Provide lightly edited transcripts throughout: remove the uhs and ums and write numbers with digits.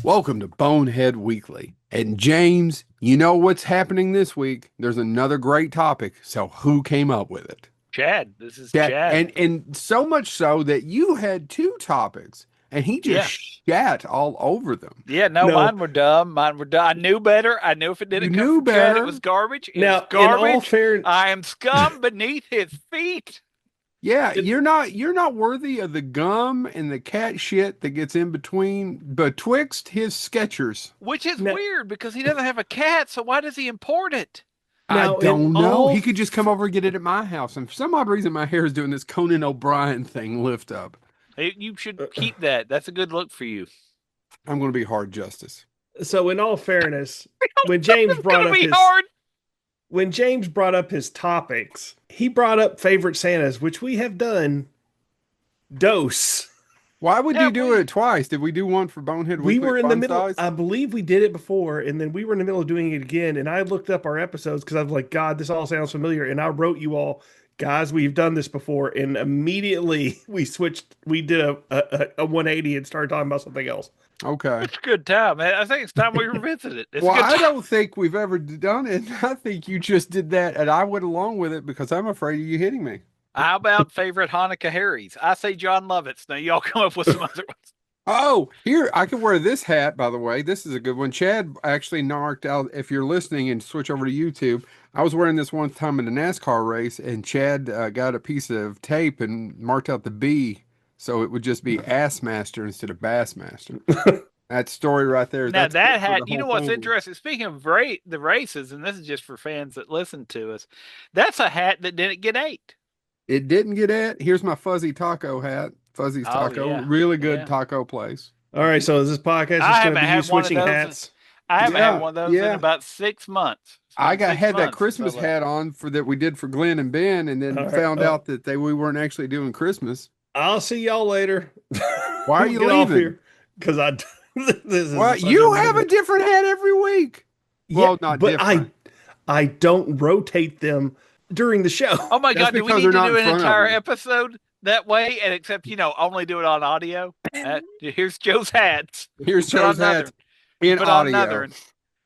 Welcome to Bonehead Weekly. And James, you know what's happening this week? There's another great topic. So who came up with it? Chad, this is That Chad. and so much so that you had two topics and he just Yeah. shat all over them. Yeah, no, No. mine were dumb. Mine were dumb. I knew better. I knew if it You didn't come knew from Chad, it better. was garbage. It was Now, in all garbage. fair, I am scum beneath his feet. Yeah, it- you're not worthy of the gum and the cat shit that gets in betwixt his Skechers. Which is now, weird because he doesn't have a cat, so why does he import it? I now, in don't know. all, He could just come over and get it at my house. And for some odd reason, my hair is doing this Conan O'Brien thing lift up. You should keep that. That's a good look for you. I'm going to be hard justice. so in all fairness, when James It's brought gonna up be his hard. when James brought up his topics, he brought up favorite Santas, which we have done. Dose. Why would you Have do we? it twice? Did we do one for Bonehead We Weekly were in the Fun middle. Size? I believe we did it before, and then we were in the middle of doing it again. And I looked up our episodes because I was like, God, this all sounds familiar. And I wrote you all, guys, we've done this before. And immediately we switched. We did a 180 and started talking about something else. Okay. It's a good time. I think it's time we revisit it. It's Well, a good I time. don't think we've ever done it. I think you just did that, and I went along with it because I'm afraid of you hitting me. How about favorite Hanukkah Harrys? I say John Lovitz. Now y'all come up with some other ones. Oh, here, I can wear this hat, by the way. This is a good one. Chad actually knocked out, if you're listening and switch over to YouTube, I was wearing this one time in a NASCAR race, and Chad got a piece of tape and marked out the B, so it would just be Assmaster instead of Bassmaster. That story right there. Now That's that good for hat, the you know whole what's family. interesting? Speaking of the races, and this is just for fans that listen to us, that's a hat that didn't get ate. It didn't get at. Here's my Fuzzy Taco hat. Fuzzy's Oh Taco, yeah, really good yeah. taco place. All right. So is this podcast I just going haven't to be you had one of switching those. hats? I haven't Yeah, had one of those in yeah. about 6 months. It's I been got 6 had that months since I Christmas left. hat on for that we did for Glenn and Ben, and then All right, found oh. out that we weren't actually doing Christmas. I'll see y'all later. Why are you Get off leaving? here because I. This is Well, such you a have a minute. different hat every week. Well, not but different. I don't rotate them during the show. Oh my That's God, do we because need they're to not do in an front of entire me. episode that way? And except, only do it on audio. Here's Joe's hats. Here's Put on Joe's another. hat in Put on audio. another. one.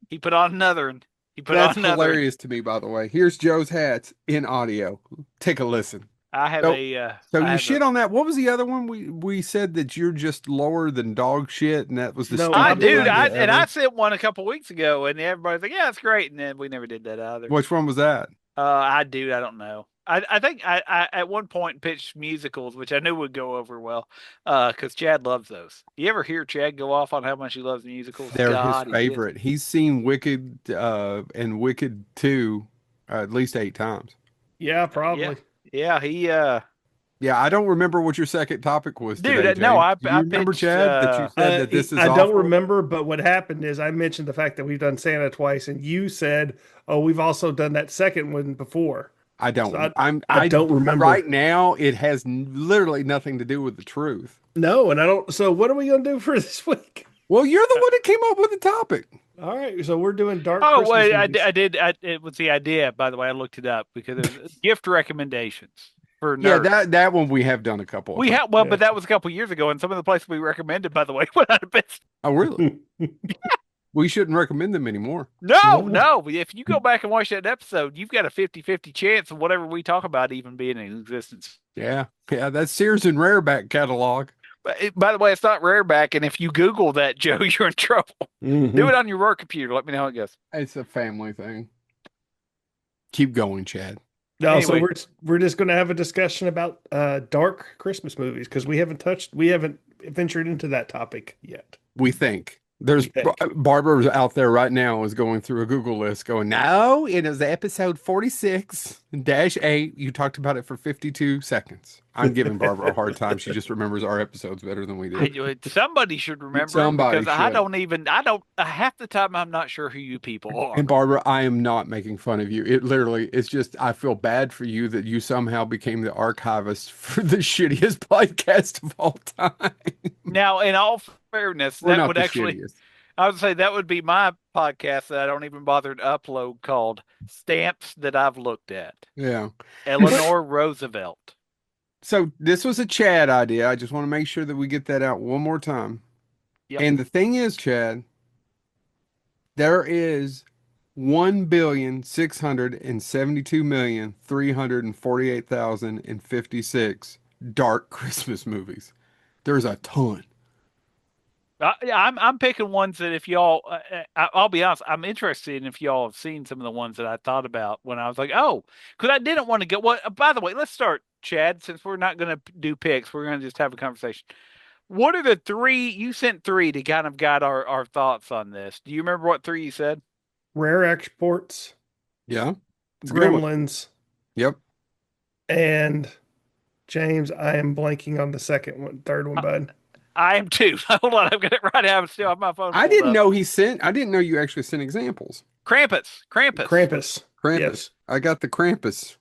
He put on another. one. He put That's on another. one. hilarious to me, by the way. Here's Joe's hats in audio. Take a listen. I have So- a. So I you have shit on that. What was the other one? We said that you're just lower than dog shit, and that was the No, I stupidest dude, idea and I ever. sent one a couple weeks ago, and everybody's like, "Yeah, it's great," and then we never did that either. Which one was that? I don't know. I think I at one point pitched musicals, which I knew would go over well, because Chad loves those. You ever hear Chad go off on how much he loves musicals? They're God, his he is. favorite. He's seen Wicked and Wicked 2 at least 8 times. Yeah, probably. Yeah, he Yeah, I don't remember what your second topic was dude. today, No, James. Do you I remember, pitched. Chad, that you said that this is I don't awful? remember, but what happened is I mentioned the fact that we've done Santa twice, and you said, "Oh, we've also done that second one before." I don't. So I don't remember. right now. It has literally nothing to do with the truth. No, and I don't. So what are we gonna do for this week? Well, you're the one that came up with the topic. All right, so we're doing dark. Oh Christmas wait, movies. I did. It was the idea, by the way. I looked it up because there's gift recommendations for Yeah, nerds. that one we have done a couple of We times. have well, Yeah. but that was a couple years ago, and some of the places we recommended, by the way, went out of business. Oh, really? We shouldn't recommend them anymore. No, No. no. If you go back and watch that episode, you've got a 50-50 chance of whatever we talk about even being in existence. Yeah, that's Sears and Rareback catalog. But by the way, it's not Rareback, and if you Google that, Joe, you're in trouble. Mhm. Do it on your work computer. Let me know how it goes. It's a family thing. Keep going, Chad. No, so Anyway. we're just going to have a discussion about dark Christmas movies because we haven't ventured into that topic yet. We think. There's We think. Barbara out there right now is going through a Google list going, no, it was episode 46-8. You talked about it for 52 seconds. I'm giving Barbara a hard time. She just remembers our episodes better than we do. Somebody should remember Somebody because I should. don't even. I don't. Half the time, I'm not sure who you people are. And Barbara, I am not making fun of you. It literally, it's just, I feel bad for you that you somehow became the archivist for the shittiest podcast of all time. Now, in all fairness, We're that not would the actually. shittiest. I would say that would be my podcast that I don't even bother to upload called Stamps That I've Looked At. Yeah. Eleanor Roosevelt. So this was a Chad idea. I just want to make sure that we get that out one more time. Yep. And the thing is, Chad, there is 1,672,348,056 dark Christmas movies. There's a ton. Yeah, I'm picking ones that if y'all, I'll be honest, I'm interested in if y'all have seen some of the ones that I thought about when I was like, oh, because I didn't want to get what. By the way, let's start, Chad. Since we're not going to do picks, we're going to just have a conversation. What are the three you sent three to kind of guide our thoughts on this? Do you remember what three you said? Rare exports, Yeah, it's a good one. Gremlins, Yep. and James. I am blanking on the second one, third one, Uh, bud. I am too. Hold on, I'm getting it right now. I'm still have my phone I pulled didn't up. know he sent. I didn't know you actually sent examples. Krampus, Krampus. Krampus. Krampus. Yes. I got the Krampus.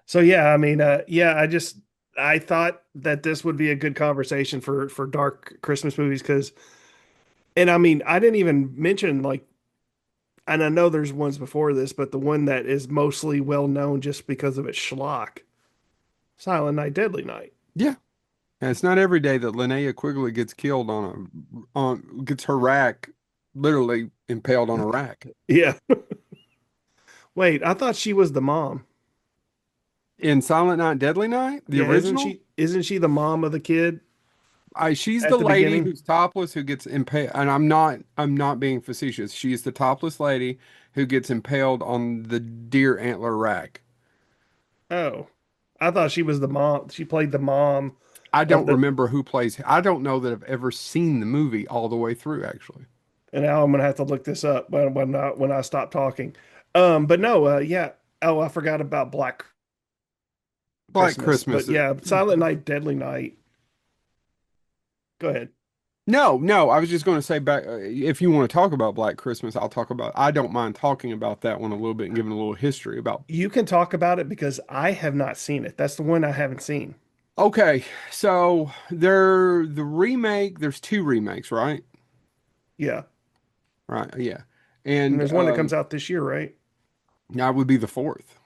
So yeah, I mean, yeah, I thought that this would be a good conversation for dark Christmas movies because, and I mean, I didn't even mention like, and I know there's ones before this, but the one that is mostly well known just because of its schlock, Silent Night, Deadly Night. Yeah. And it's not every day that Linnea Quigley gets killed gets her rack literally impaled on a rack. Yeah. Wait, I thought she was the mom. In Silent Night, Deadly Night, the Yeah, original, isn't she the mom of the kid she's at the the lady beginning? who's topless who gets impaled. And I'm not being facetious. She's the topless lady who gets impaled on the deer antler rack. Oh. I thought she was the mom. She played the mom I of don't the remember who plays. I don't know that I've ever seen the movie all the way through, actually. and now I'm gonna have to look this up when I stop talking. But no, yeah. Oh, I forgot about Black Black Christmas. Christmas. But yeah, Silent Night, Deadly Night. Go ahead. No, no, I was just going to say back, if you want to talk about Black Christmas, I'll talk about, I don't mind talking about that one a little bit and giving a little history about. You can talk about it because I have not seen it. That's the one I haven't seen. Okay, so the remake, there's two remakes, right? Yeah. Right, yeah. And And there's one that comes out this year, right? that would be the fourth.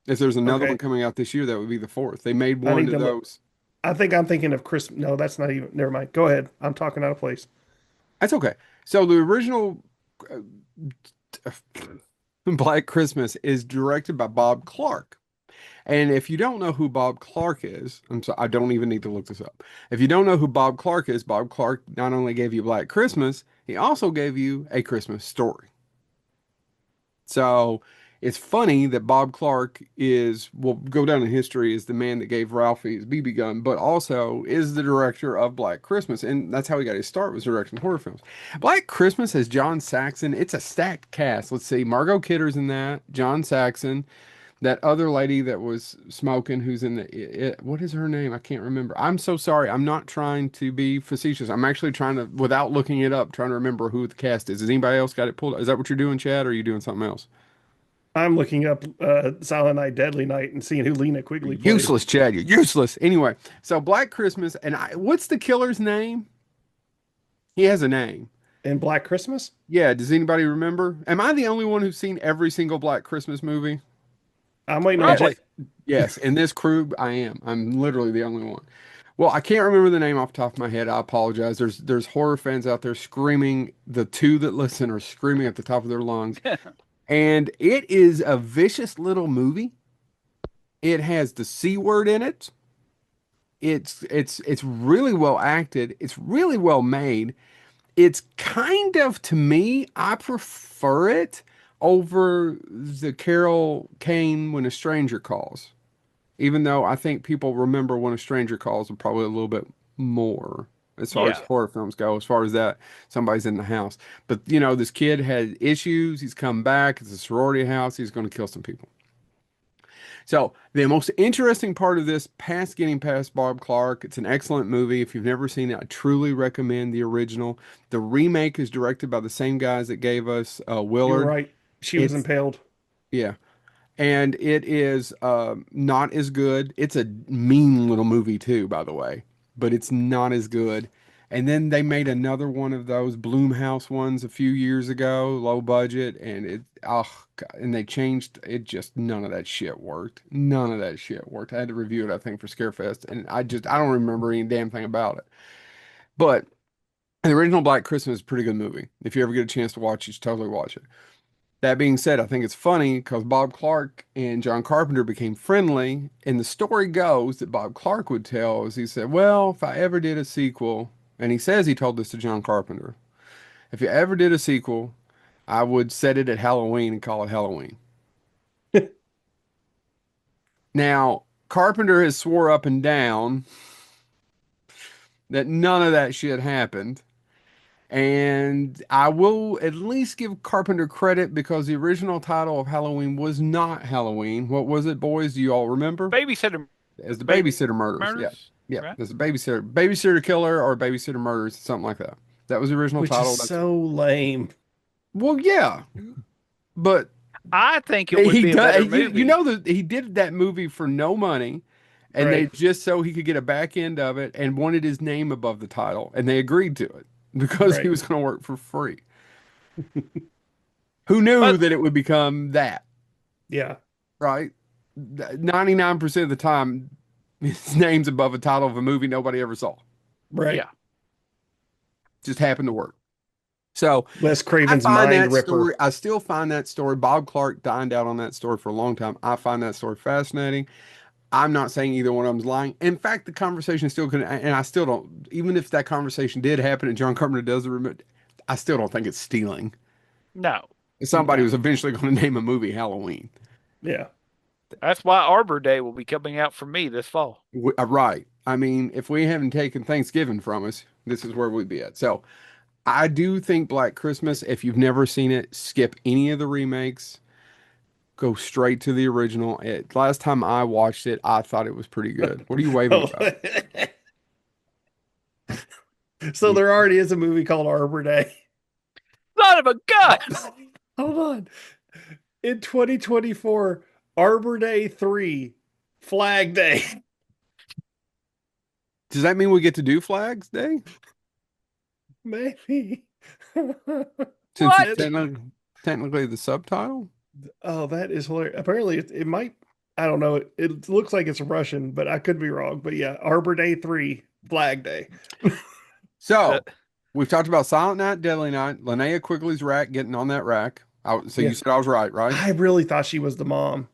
If there's another one Okay. coming out this year, that would be the fourth. They made I one need of to look. those. I think I'm thinking of Chris. No, that's not even. Never mind. Go ahead. I'm talking out of place. That's okay. So the original uh, Black Christmas is directed by Bob Clark. And if you don't know who Bob Clark is, I don't even need to look this up. If you don't know who Bob Clark is, Bob Clark not only gave you Black Christmas, he also gave you A Christmas Story. So it's funny that Bob Clark will go down in history as the man that gave Ralphie his BB gun, but also is the director of Black Christmas. And that's how he got his start, was directing horror films. Black Christmas has John Saxon. It's a stacked cast. Let's see. Margot Kidder's in that. John Saxon. That other lady that was smoking, who's in what is her name? I can't remember. I'm so sorry. I'm not trying to be facetious. I'm actually trying to, without looking it up, trying to remember who the cast is. Has anybody else got it pulled? Is that what you're doing, Chad, or are you doing something else? I'm looking up Silent Night, Deadly Night and seeing who Lena Quigley You're played useless, Chad. You're useless. Anyway, so Black Christmas, and what's the killer's name? He has a name. in Black Christmas. Yeah, does anybody remember? Am I the only one who's seen every single Black Christmas movie? I'm waiting on Probably. Yes, in this crew, I am. I'm literally the only one. Well, I can't remember the name off the top of my head. I apologize. There's horror fans out there screaming. The two that listen are screaming at the top of their lungs. And it is a vicious little movie. It has the C word in it. It's really well acted. It's really well made. It's kind of, to me, I prefer it over the Carol Kane When a Stranger Calls. Even though I think people remember When a Stranger Calls probably a little bit more as far as Yeah. horror films go, as far as that somebody's in the house. But this kid had issues. He's come back. It's a sorority house. He's going to kill some people. So the most interesting part of this, past getting past Bob Clark, it's an excellent movie. If you've never seen it, I truly recommend the original. The remake is directed by the same guys that gave us You were Willard. right. She was It's impaled. yeah, and it is not as good. It's a mean little movie too, by the way, but it's not as good. And then they made another one of those Bloomhouse ones a few years ago, low budget, and and they changed it. Just none of that shit worked. None of that shit worked. I had to review it, I think, for Scarefest, and I don't remember any damn thing about it. But the original Black Christmas is a pretty good movie. If you ever get a chance to watch it, you should totally watch it. That being said, I think it's funny because Bob Clark and John Carpenter became friendly, and the story goes that Bob Clark would tell is he said, "Well, if I ever did a sequel," and he says he told this to John Carpenter, "If you ever did a sequel, I would set it at Halloween and call it Halloween." Now, Carpenter has swore up and down that none of that shit happened. And I will at least give Carpenter credit because the original title of Halloween was not Halloween. What was it, boys? Do you all remember? Babysitter As the baby Babysitter Murders. Yeah. murders, Yeah. right? There's a babysitter killer or babysitter murders, something like that. That was the original Which title. is so lame. Well, yeah. But I think it would he be a does, better you, movie. you know that he did that movie for no money. And they Right. just so he could get a back end of it and wanted his name above the title. And they agreed to it because he Right. was going to work for free. Who knew But- that it would become that, Yeah. right? 99% of the time, his name's above a title of a movie nobody ever saw. Right. Yeah. Just happened to work. So Wes I Craven's find that Mind Ripper. story, I still find that story. Bob Clark dined out on that story for a long time. I find that story fascinating. I'm not saying either one of them's lying. In fact, the conversation still could, and I still don't, even if that conversation did happen and John Carpenter does the remote, I still don't think it's stealing. No. Somebody was eventually going to name a movie Halloween. Yeah. That's why Arbor Day will be coming out for me this fall. Right. I mean, if we haven't taken Thanksgiving from us, this is where we'd be at. So I do think Black Christmas, if you've never seen it, skip any of the remakes. Go straight to the original. Last time I watched it, I thought it was pretty good. What are you waving about? So there already is a movie called Arbor Day. Son of a gun! Hold on. In 2024, Arbor Day 3, Flag Day. Does that mean we get to do Flags Day? Maybe. Since What? it's technically the subtitle? Oh, that is hilarious. Apparently, it might. I don't know. It looks like it's Russian, but I could be wrong. But yeah, Arbor Day 3, Flag Day. So Uh, we've talked about Silent Night, Deadly Night, Linnea Quigley's rack getting on that rack. So Yeah. you said I was right? I really thought she was the mom.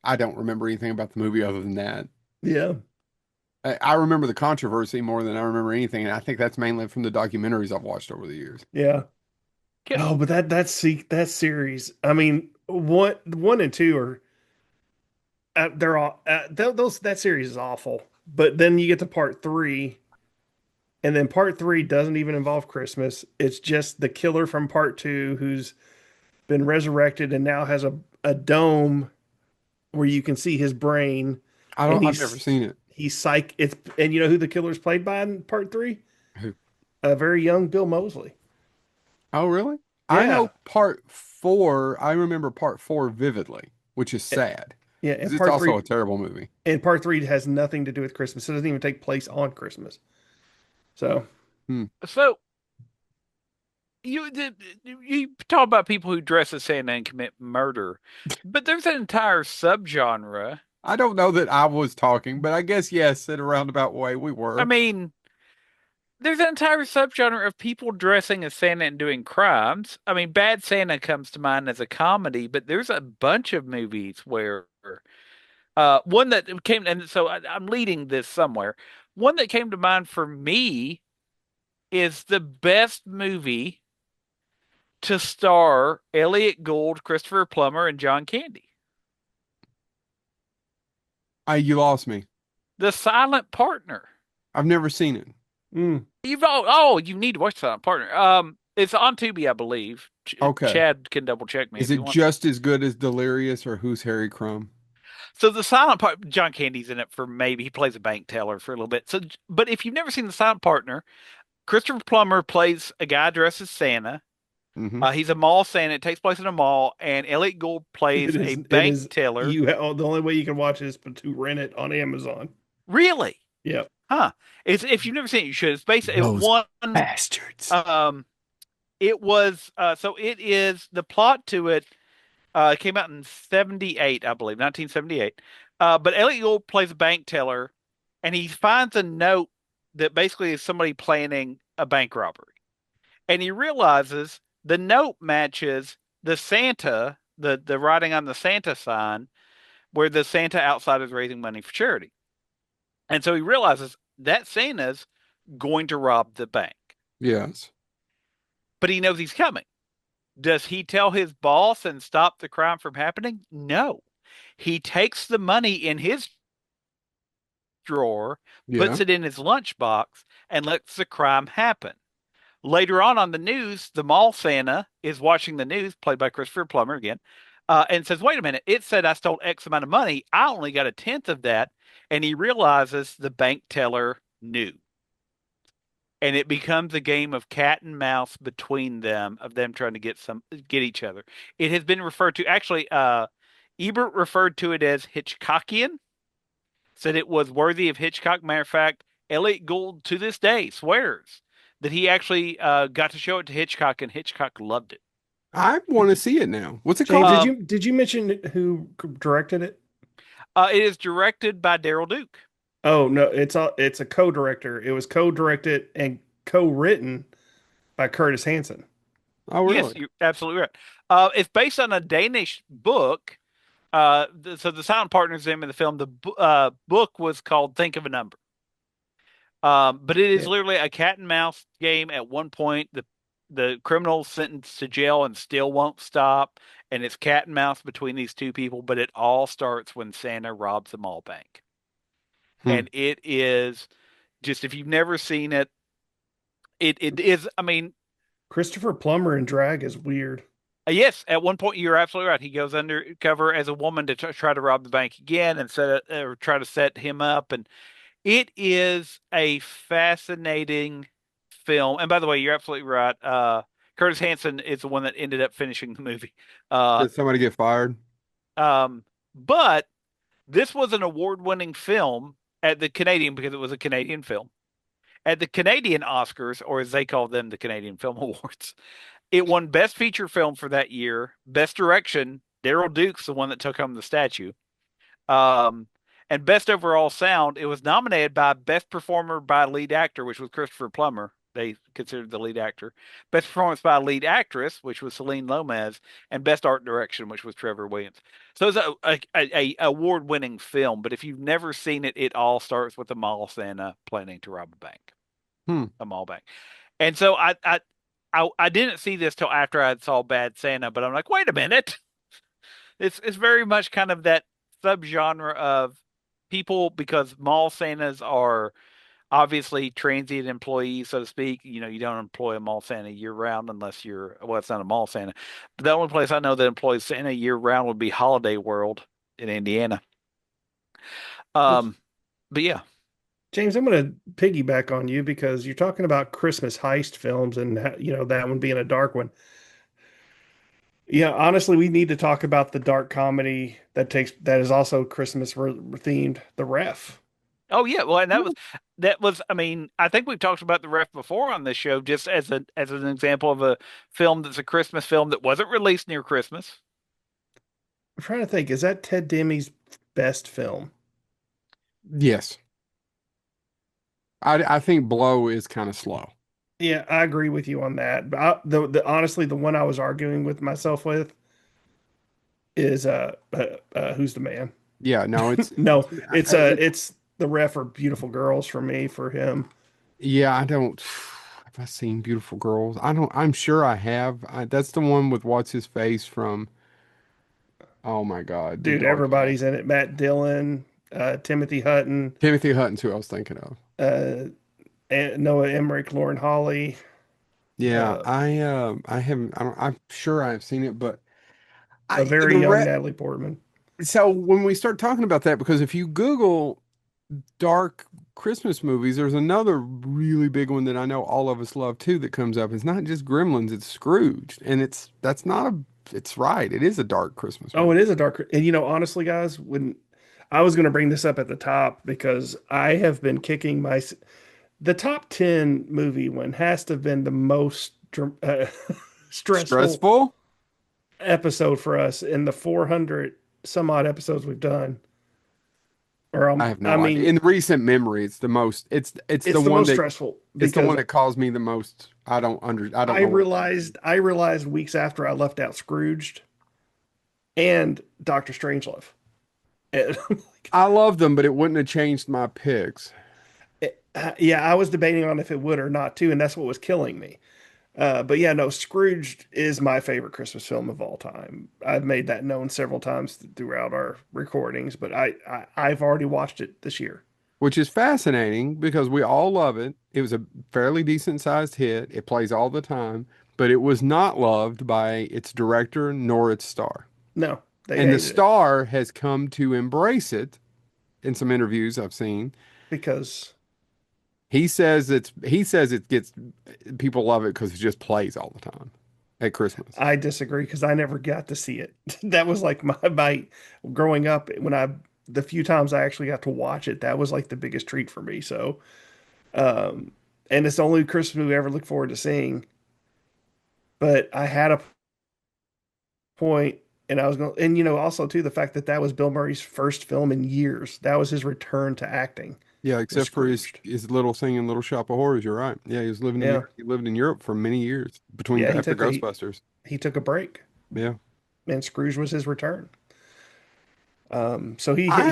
I don't remember anything about the movie other than that. Yeah. I remember the controversy more than I remember anything, and I think that's mainly from the documentaries I've watched over the years. Yeah. Can- Oh, but that series. I mean, one and two are they're all those that series is awful. But then you get to part three, and then part three doesn't even involve Christmas. It's just the killer from part two who's been resurrected and now has a dome where you can see his brain. I've And never seen it. He's psych. It's and you know who the killer's played by in part three? Who? A very young Bill Moseley. Oh, really? I Yeah. know part four. I remember part four vividly, which is sad. Yeah, 'Cause and it's part also three a terrible movie. and part three has nothing to do with Christmas. It doesn't even take place on Christmas. So So you talk about people who dress as Santa and commit murder, but there's an entire subgenre. I don't know that I was talking, but I guess yes, in a roundabout way, we were. I mean, there's an entire subgenre of people dressing as Santa and doing crimes. I mean, Bad Santa comes to mind as a comedy, but there's a bunch of movies where one that came, and so I'm leading this somewhere. One that came to mind for me is the best movie to star Elliot Gould, Christopher Plummer, and John Candy. You lost me. The Silent Partner. I've never seen it. You need to watch Silent Partner. It's on Tubi, I believe. Okay. Chad can double check me Is if it you want. just as good as Delirious or Who's Harry Crumb? So the Silent Part, John Candy's in it for maybe he plays a bank teller for a little bit. So, but if you've never seen the Silent Partner, Christopher Plummer plays a guy dressed as Santa. Hmm. He's a mall Santa. It takes place in a mall, and Elliot Gould plays It a is- it bank is- teller. the only way you can watch it is to rent it on Amazon. Really? Yeah. Huh? It's if you've never seen it, you should. It's basically Those one. Bastards. It was so it is the plot to it. Came out in 78, I believe, 1978. But Elliot Gould plays a bank teller, and he finds a note that basically is somebody planning a bank robbery. And he realizes the note matches the Santa, the writing on the Santa sign, where the Santa outside is raising money for charity. And so he realizes that Santa's going to rob the bank, Yes. but he knows he's coming. Does he tell his boss and stop the crime from happening? No. He takes the money in his drawer, Yeah. puts it in his lunchbox, and lets the crime happen. Later on the news, the mall Santa is watching the news, played by Christopher Plummer again, and says, "Wait a minute! It said I stole X amount of money. I only got a tenth of that." And he realizes the bank teller knew, and it becomes a game of cat and mouse between them, of them trying to get each other. It has been referred to, actually. Ebert referred to it as Hitchcockian. Said it was worthy of Hitchcock. Matter of fact, Elliot Gould to this day swears that he actually got to show it to Hitchcock, and Hitchcock loved it. I want to see it now. What's it James, called? did you mention who directed it? It is directed by Daryl Duke. Oh no, it's a co-director. It was co-directed and co-written by Curtis Hanson. Oh, really? Yes, you're absolutely right. It's based on a Danish book. So the silent partner's name in the film, the book was called Think of a Number. But it is Yeah. literally a cat and mouse game. At one point, the criminal's sentenced to jail and still won't stop, and it's cat and mouse between these two people. But it all starts when Santa robs the mall bank, Hmm. and it is just, if you've never seen it, it is. I mean, Christopher Plummer in drag is weird. yes, at one point you're absolutely right. He goes undercover as a woman to try to rob the bank again and or try to set him up, and it is a fascinating film. And by the way, you're absolutely right. Curtis Hanson is the one that ended up finishing the movie. Uh, Did somebody get fired? but this was an award-winning film at the Canadian, because it was a Canadian film. At the Canadian Oscars, or as they call them, the Canadian Film Awards, it won Best Feature Film for that year, Best Direction. Daryl Duke's the one that took home the statue. Um, and Best Overall Sound, it was nominated by Best Performer by Lead Actor, which was Christopher Plummer. They considered the lead actor. Best Performance by Lead Actress, which was Celine Lomez, and Best Art Direction, which was Trevor Williams. So it's a award-winning film. But if you've never seen it, it all starts with a mall Santa planning to rob a bank, Hmm. a mall bank. And so I didn't see this till after I saw Bad Santa, but I'm like, wait a minute. It's very much kind of that subgenre of people, because mall Santas are obviously transient employees, so to speak. You know, you don't employ a mall Santa year round unless well, it's not a mall Santa. But the only place I know that employs Santa year round would be Holiday World in Indiana. But yeah. James, I'm going to piggyback on you because you're talking about Christmas heist films and that one being a dark one. Yeah, honestly, we need to talk about the dark comedy that is also Christmas themed, The Ref. Oh yeah, well, and that was. I mean, I think we've talked about The Ref before on this show, just as an example of a film that's a Christmas film that wasn't released near Christmas. I'm trying to think, is that Ted Demi's best film? Yes. I think Blow is kind of slow. Yeah, I agree with you on that. But honestly, the one I was arguing with myself with is Who's the Man? Yeah, no, it's No, it's The Ref or Beautiful Girls for me, for him. yeah, I don't have I seen Beautiful Girls? I don't, I'm sure I have. That's the one with what's his face from, oh my God, The Dude, Dark Knight. everybody's in it. Matt Dillon, Timothy Hutton, Timothy Hutton's who I was thinking of. uh, Noah Emmerich, Lauren Holly. Yeah, uh, I haven't I'm sure I've seen it, but a I very the young re Natalie Portman. so when we start talking about that, because if you Google dark Christmas movies, there's another really big one that I know all of us love too that comes up. It's not just Gremlins, it's Scrooge. And that's not a it's right. It is a dark Christmas Oh, movie. it is a dark. And honestly, guys, when I was going to bring this up at the top because I have been kicking the top 10 movie one has to have been the most stressful Stressful? episode for us in the 400 some odd episodes we've done, Or I have I no idea. mean, In recent memory, it's the most. It's the it's the one most that stressful it's the because one that caused me the most. I don't I know what. realized I realized weeks after I left out Scrooged and Doctor Strangelove. And I love them, but it wouldn't have changed my picks. yeah, I was debating on if it would or not too, and that's what was killing me. But yeah, no, Scrooged is my favorite Christmas film of all time. I've made that known several times throughout our recordings, but I've already watched it this year. Which is fascinating because we all love it. It was a fairly decent sized hit. It plays all the time, but it was not loved by its director nor its star. No, they And the hated it star has come to embrace it in some interviews I've seen. because He says it gets people love it because it just plays all the time at Christmas. I disagree because I never got to see it. That was like my growing up when the few times I actually got to watch it, that was like the biggest treat for me. So, um, and it's the only Christmas movie I ever look forward to seeing. But I had a point, and I was going, and also too the fact that that was Bill Murray's first film in years. That was his return to acting. Yeah, Was except for Scrooged. his little singing Little Shop of Horrors. You're right. Yeah, he was living in Yeah, Europe. He lived in Europe for many years between yeah. after Ghostbusters. He took a break, Yeah. and Scrooge was his return. So I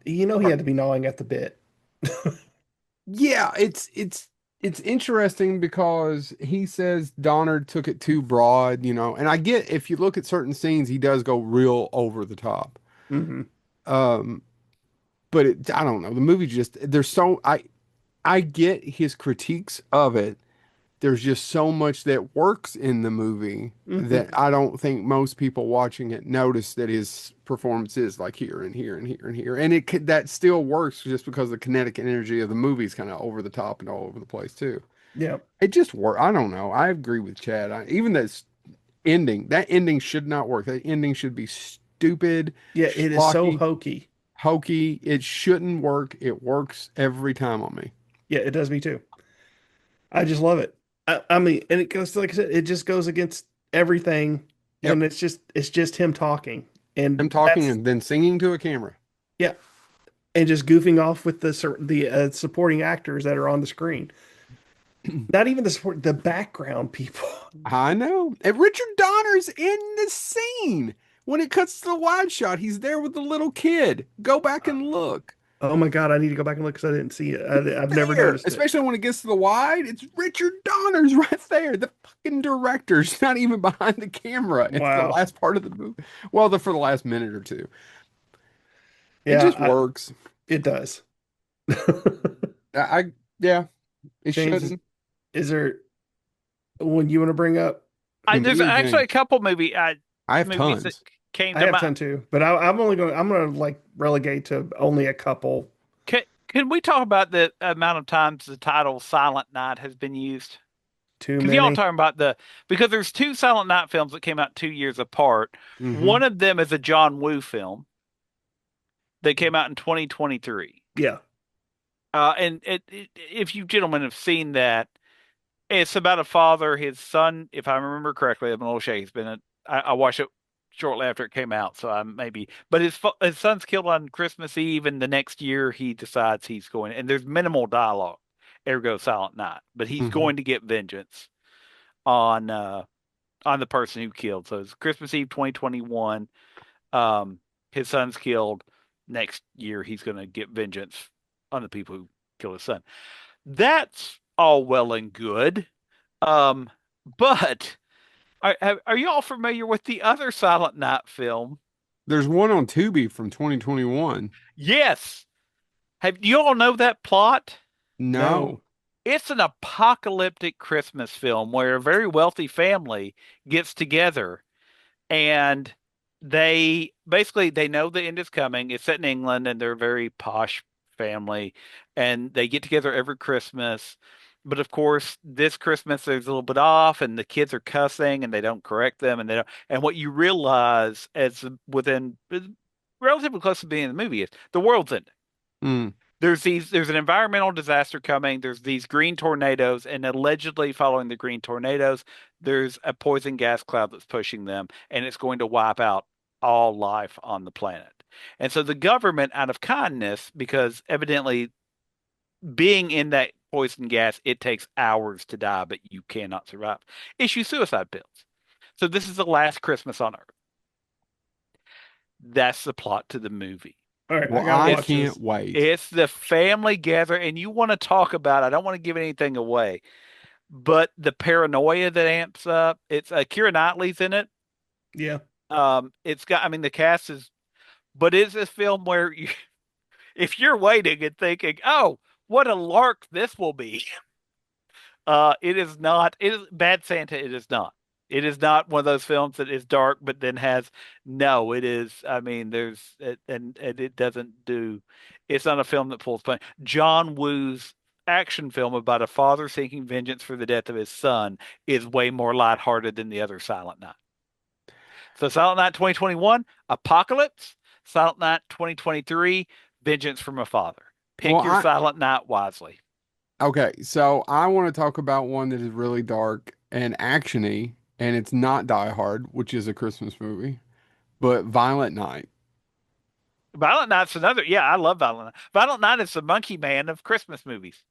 he had to be gnawing at the bit. Yeah, it's interesting because he says Donner took it too broad, and I get if you look at certain scenes, he does go real over the top. Hmm. Um, but I don't know. The movie just there's so I get his critiques of it. There's just so much that works in the movie Hmm. that I don't think most people watching it notice that his performance is like here and here and here and here. And that still works just because the kinetic energy of the movie is kind of over the top and all over the place too. Yeah, It just work. I don't know. I agree with Chad. Even that ending should not work. That ending should be stupid, yeah. It is so schlocky, hokey. hokey. It shouldn't work. It works every time on me. Yeah, it does me too. I just love it. I mean, and it goes like I said, it just goes against everything, Yep. and it's just him talking, I'm and talking that's and then singing to a camera. yeah, and just goofing off with the supporting actors that are on the screen. Not even the background people. I know. And Richard Donner's in the scene. When it cuts to the wide shot, he's there with the little kid. Go back and look. Oh my God, I need to go back and look because I didn't see it. I've never There, noticed it. especially when it gets to the wide, it's Richard Donner's right there. The fucking director's not even behind the camera. It's the Wow. last part of the movie. Well, for the last minute or two. It Yeah, just works. it does. Yeah, it James, is, shouldn't. is there one you want to bring up? Who, There's me or actually James? a couple I have movies that tons. came I to have mind. 10 too, but I'm gonna like relegate to only a couple. Can we talk about the amount of times the title Silent Night has been used? Too Because y'all many. talking about because there's two Silent Night films that came out 2 years apart. Hmm. One of them is a John Woo film that came out in 2023. Yeah. And if you gentlemen have seen that, it's about a father, his son, if I remember correctly, I'm a little shaky. I watched it shortly after it came out, so I maybe, but his son's killed on Christmas Eve, and the next year he decides he's going, and there's minimal dialogue, ergo Silent Night, but he's Hmm. going to get vengeance on uh on the person who killed. So it's Christmas Eve 2021. Um, his son's killed. Next year he's going to get vengeance on the people who killed his son. That's all well and good. Um, but are you all familiar with the other Silent Night film? There's one on Tubi from 2021. Yes. Have you all know that plot? No. No. It's an apocalyptic Christmas film where a very wealthy family gets together and they know the end is coming. It's set in England and they're a very posh family and they get together every Christmas. But of course, this Christmas there's a little bit off and the kids are cussing and they don't correct them and they don't and what you realize as within relatively close to being in the movie is the world's ending. Mm. There's an environmental disaster coming. There's these green tornadoes, and allegedly following the green tornadoes, there's a poison gas cloud that's pushing them, and it's going to wipe out all life on the planet. And so the government, out of kindness, because evidently being in that poison gas, it takes hours to die, but you cannot survive, issue suicide pills. So this is the last Christmas on Earth. That's the plot to the movie. All right, I Well, gotta I watch can't this. wait. It's the family gather, and you want to talk about, I don't want to give anything away, but the paranoia that amps up. It's Keira Knightley's in it. Yeah. It's got, I mean, the cast is, but it's a film where you, if you're waiting and thinking, oh, what a lark this will be, it is not. It is Bad Santa. It is not. It is not one of those films that is dark, but then has no. It is. I mean, and it doesn't do. It's not a film that pulls fun. John Woo's action film about a father seeking vengeance for the death of his son is way more lighthearted than the other Silent Night. So Silent Night 2021, Apocalypse. Silent Night 2023, Vengeance from a Father. Pick Well, your Silent Night wisely. Okay, so I want to talk about one that is really dark and actiony, and it's not Die Hard, which is a Christmas movie, but Violent Night. Violent Night's another. Yeah, I love Violent Night. Violent Night is the Monkey Man of Christmas movies.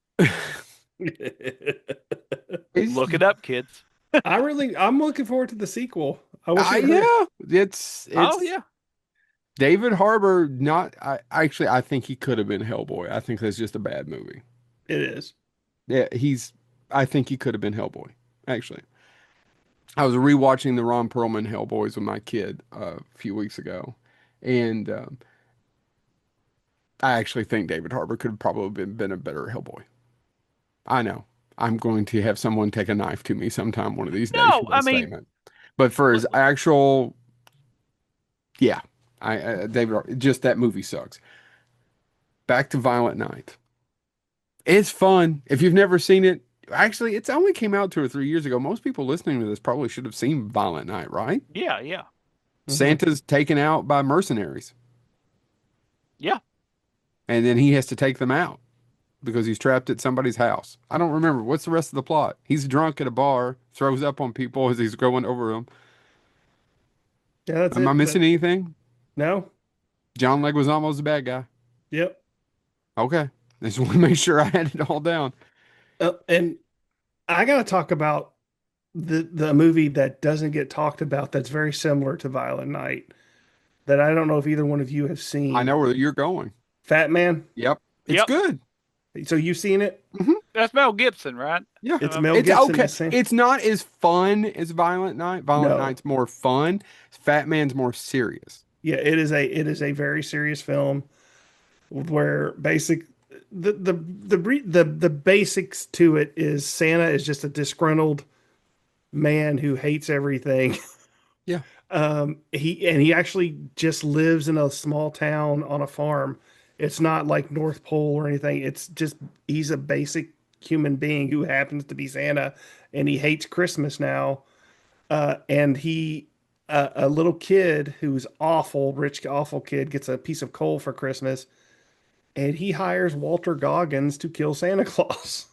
Look it up, kids. I'm looking forward to the sequel. I wish it hurt. Yeah, it's Oh yeah, David Harbour. Not I think he could have been Hellboy. I think that's just a bad movie. It is. Yeah, I think he could have been Hellboy. Actually, I was rewatching the Ron Perlman Hellboys with my kid a few weeks ago, and I actually think David Harbour could have probably been a better Hellboy. I know. I'm going to have someone take a knife to me sometime one of these days no, for I that mean, statement. But for his actual, yeah, just that movie sucks. Back to Violent Night. It's fun. If you've never seen it, actually, it's only came out 2 or 3 years ago. Most people listening to this probably should have seen Violent Night, right? yeah, Santa's taken out by mercenaries, yeah. and then he has to take them out because he's trapped at somebody's house. I don't remember. What's the rest of the plot? He's drunk at a bar, throws up on people as he's going over them. Yeah, that's Am it. I missing anything? No. John Leguizamo's the bad guy. Yep. Okay. I just want to make sure I had it all down. And I got to talk about the movie that doesn't get talked about that's very similar to Violent Night that I don't know if either one of you have seen. I know where you're going. Fat Man. Yep. It's Yep. good. So you've seen it? That's Mel Gibson, right? Yeah. It's Mel It's Gibson. okay. the same- It's not as fun as Violent Night. Violent No. Night's more fun. Fat Man's more serious. Yeah, it is a very serious film where the basics to it is Santa is just a disgruntled man who hates everything. Yeah. He actually just lives in a small town on a farm. It's not like North Pole or anything. It's just he's a basic human being who happens to be Santa, and he hates Christmas now. And a little kid who's awful, rich, awful kid gets a piece of coal for Christmas, and he hires Walter Goggins to kill Santa Claus.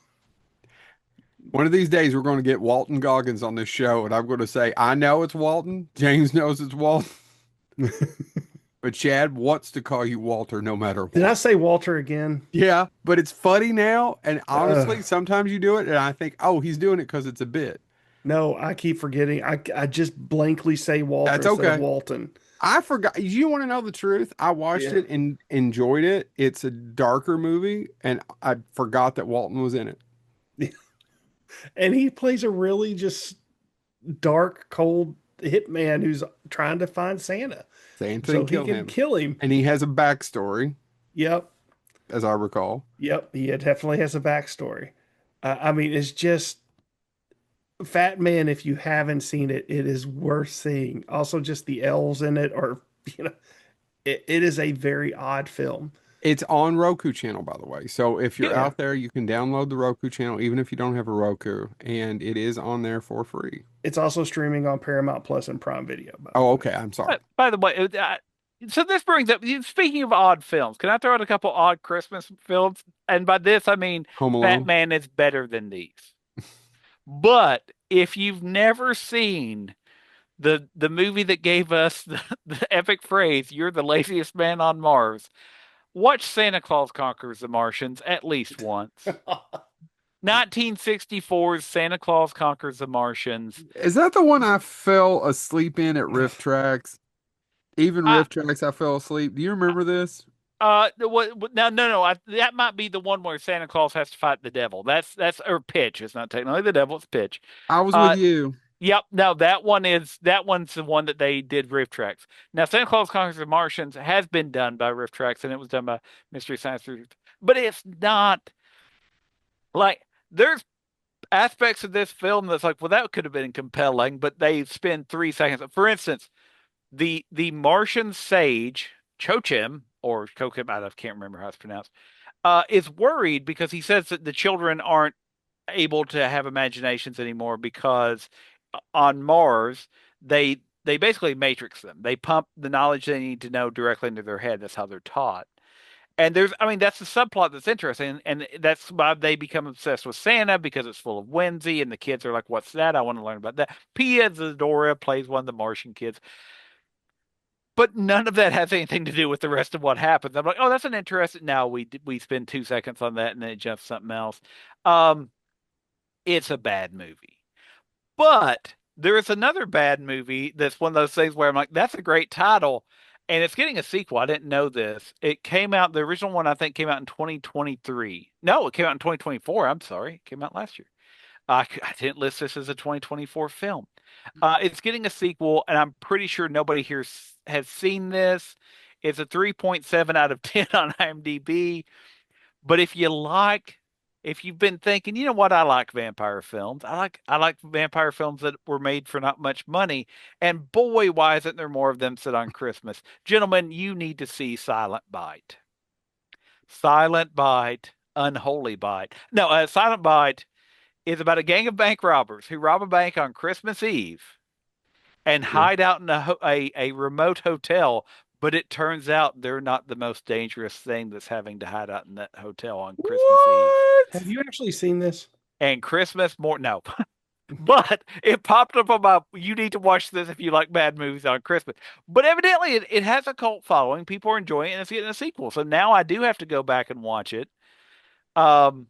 One of these days, we're going to get Walton Goggins on this show, and I'm going to say, I know it's Walton. James knows it's Walton. But Chad wants to call you Walter no matter what. Did I say Walter again? Yeah, but it's funny now. And honestly, sometimes you do it, and I think, oh, he's doing it because it's a bit. No, I keep forgetting. I just blankly say Walter That's instead okay. of Walton. I forgot. You want to know the truth? I watched Yeah. it and enjoyed it. It's a darker movie, and I forgot that Walton was in it. And he plays a really just dark, cold hitman who's trying to find Santa Santa so and he kill can him. kill him. And he has a backstory, Yep. as I recall. Yep. He definitely has a backstory. I mean, it's just Fat Man. If you haven't seen it, it is worth seeing. Also, just the elves in it are, it is a very odd film. It's on Roku channel, by the way. So if you're Yeah. out there, you can download the Roku channel, even if you don't have a Roku, and it is on there for free. It's also streaming on Paramount Plus and Prime Video. Oh, okay. I'm sorry. By the way, so this brings up, speaking of odd films, can I throw out a couple odd Christmas films? And by this, I mean, Home Alone. Batman is better than these. But if you've never seen the movie that gave us the epic phrase, "You're the laziest man on Mars." Watch Santa Claus Conquers the Martians at least once. 1964's Santa Claus Conquers the Martians. Is that the one I fell asleep in at Rift Tracks? Even I, Rift Tracks, I fell asleep. Do you remember this? no. That might be the one where Santa Claus has to fight the devil. That's or Pitch. It's not technically the devil. It's Pitch. I was with Uh, you. Yep. No, that one's the one that they did Rift Tracks. Now, Santa Claus Conquers the Martians has been done by Rift Tracks, and it was done by Mystery Science Theater. But it's not like there's aspects of this film that's like, well, that could have been compelling, but they spend 3 seconds. For instance, the Martian sage Chochim or Chokim, I can't remember how it's pronounced, is worried because he says that the children aren't able to have imaginations anymore because on Mars they basically matrix them. They pump the knowledge they need to know directly into their head. That's how they're taught. And I mean, that's the subplot that's interesting, and that's why they become obsessed with Santa because it's full of whimsy, and the kids are like, "What's that? I want to learn about that." Pia Zadora plays one of the Martian kids, but none of that has anything to do with the rest of what happens. I'm like, "Oh, that's an interesting." Now we spend 2 seconds on that, and then it jumps to something else. Um, it's a bad movie. But there is another bad movie that's one of those things where I'm like, that's a great title. And it's getting a sequel. I didn't know this. It came out, the original one I think came out in 2023. No, it came out in 2024. I'm sorry. It came out last year. I didn't list this as a 2024 film. It's getting a sequel, and I'm pretty sure nobody here has seen this. It's a 3.7 out of 10 on IMDb. But if you've been thinking, you know what, I like vampire films. I like vampire films that were made for not much money. And boy, why isn't there more of them set on Christmas? Gentlemen, you need to see Silent Bite. Silent Bite, Unholy Bite. No, Silent Bite is about a gang of bank robbers who rob a bank on Christmas Eve and Yeah. hide out in a remote hotel. But it turns out they're not the most dangerous thing that's having to hide out in that hotel on Christmas Eve. Have you actually seen this? And Christmas more no. But it popped up on my you need to watch this if you like bad movies on Christmas. But evidently it has a cult following. People are enjoying it and it's getting a sequel. So now I do have to go back and watch it. Um